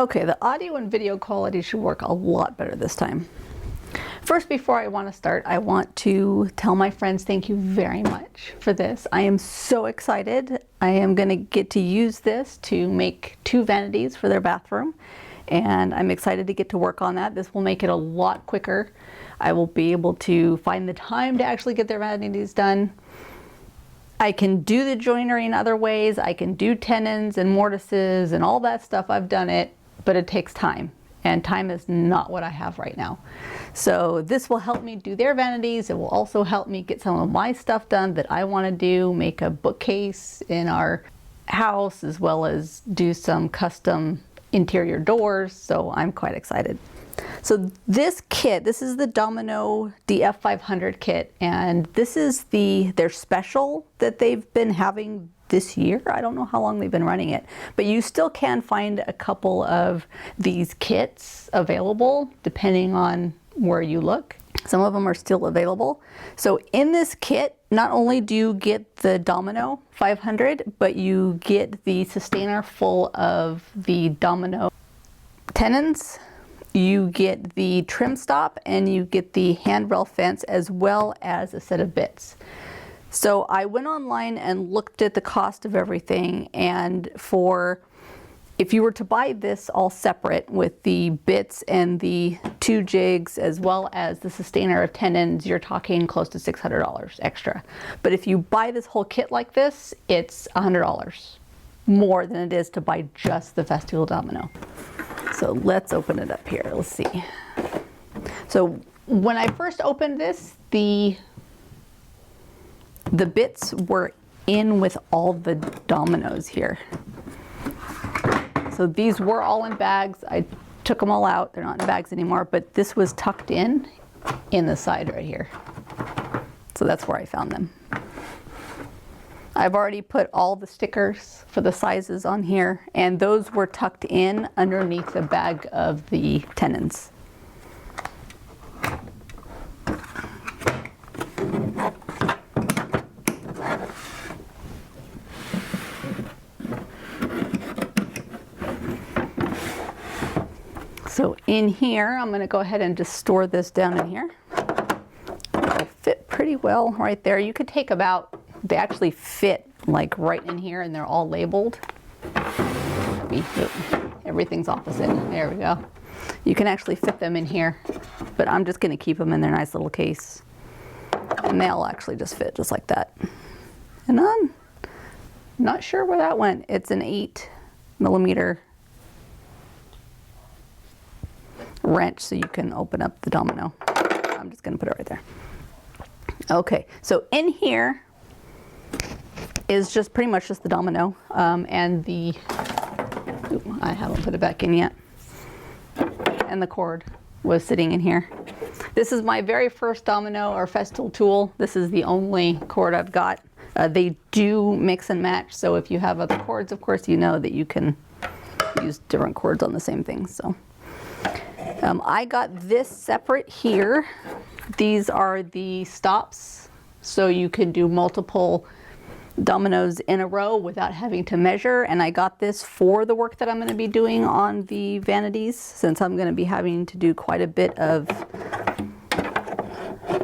Okay, the audio and video quality should work a lot better this time. First, before I want to start, I want to tell my friends thank you very much for this. I am so excited. I am going to get to use this to make 2 vanities for their bathroom, and I'm excited to get to work on that. This will make it a lot quicker. I will be able to find the time to actually get their vanities done. I can do the joinery in other ways. I can do tenons and mortises and all that stuff. I've done it, but it takes time. And time is not what I have right now. So this will help me do their vanities. It will also help me get some of my stuff done that I want to do, make a bookcase in our house, as well as do some custom interior doors. So I'm quite excited. So this kit, this is the Domino DF 500 kit, and this is their special that they've been having this year. I don't know how long they've been running it, but you still can find a couple of these kits available depending on where you look. Some of them are still available. So in this kit, not only do you get the Domino 500, but you get the sustainer full of the Domino tenons. You get the trim stop and you get the handrail fence, as well as a set of bits. So I went online and looked at the cost of everything, and if you were to buy this all separate with the bits and the 2 jigs as well as the sustainer of tenons, you're talking close to $600 extra. But if you buy this whole kit like this, it's $100 more than it is to buy just the Festool Domino. So let's open it up here. Let's see. So when I first opened this, the bits were in with all the dominoes here. So these were all in bags. I took them all out. They're not in bags anymore, but this was tucked in the side right here. So that's where I found them. I've already put all the stickers for the sizes on here, and those were tucked in underneath the bag of the tenons. So in here, I'm going to go ahead and just store this down in here. It'll fit pretty well right there. You could take they actually fit like right in here, and they're all labeled. Everything's opposite. There we go. You can actually fit them in here, but I'm just going to keep them in their nice little case. And they'll actually just fit just like that. And I'm not sure where that went. It's an 8mm wrench, so you can open up the domino. I'm just going to put it right there. Okay, so in here is just pretty much just the domino, and I haven't put it back in yet, and the cord was sitting in here. This is my very first domino or Festool tool. This is the only cord I've got. They do mix and match, so if you have other cords, of course, you know that you can use different cords on the same thing. So I got this separate here. These are the stops, so you can do multiple dominoes in a row without having to measure, and I got this for the work that I'm going to be doing on the vanities, since I'm going to be having to do quite a bit of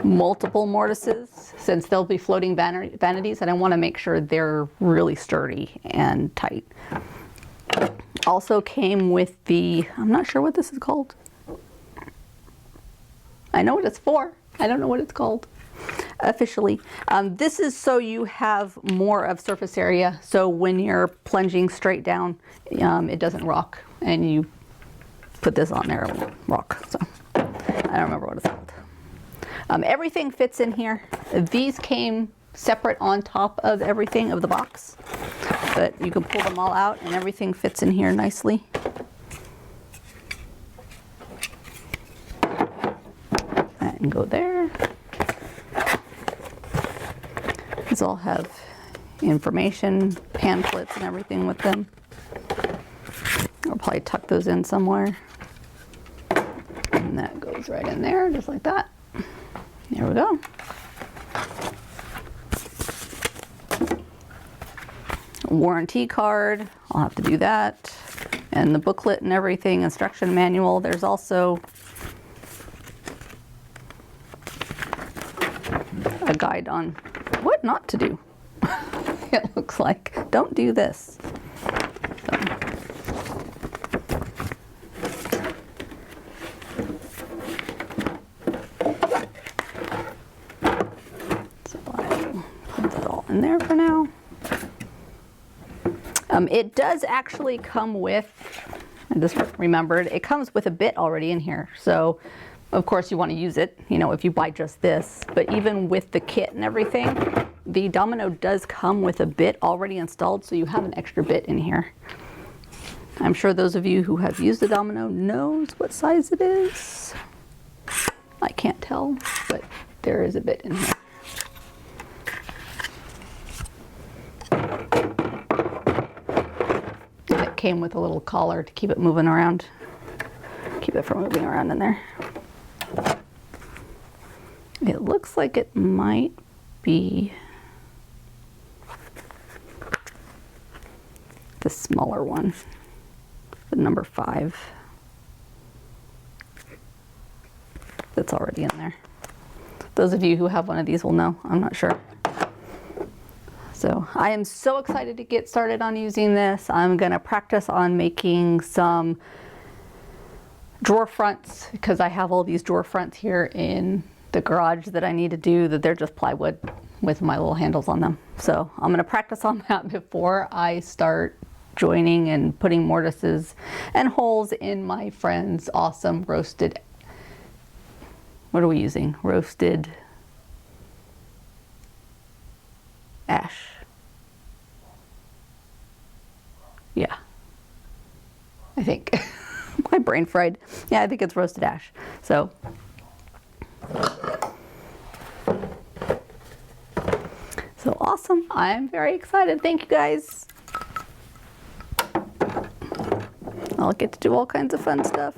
multiple mortises, since they'll be floating vanities, and I want to make sure they're really sturdy and tight. Also came with I'm not sure what this is called. I know what it's for. I don't know what it's called officially. This is so you have more of surface area, so when you're plunging straight down, it doesn't rock, and you put this on there, it won't rock. So I don't remember what it's called. Everything fits in here. These came separate on top of everything of the box, but you can pull them all out and everything fits in here nicely. And go there. These all have information, pamphlets and everything with them. I'll probably tuck those in somewhere. And that goes right in there, just like that. There we go. Warranty card, I'll have to do that. and the booklet and everything, instruction manual. There's also a guide on what not to do. It looks like, don't do this. So I'll put that all in there for now. It does actually come with, I just remembered, it comes with a bit already in here. So of course you want to use it, you know, if you buy just this, but even with the kit and everything, the Domino does come with a bit already installed, so you have an extra bit in here. I'm sure those of you who have used the Domino knows what size it is. I can't tell, but there is a bit in here. And it came with a little collar to keep it moving around, keep it from moving around in there. It looks like it might be the smaller one, the number 5 that's already in there. Those of you who have one of these will know, I'm not sure. So I am so excited to get started on using this. I'm gonna practice on making some drawer fronts because I have all these drawer fronts here in the garage that I need to do, that they're just plywood with my little handles on them. So I'm gonna practice on that before I start joining and putting mortises and holes in my friend's awesome roasted, what are we using? Roasted ash. Yeah, I think. My brain fried. Yeah, I think it's roasted ash. So awesome. I'm very excited. Thank you guys. I'll get to do all kinds of fun stuff.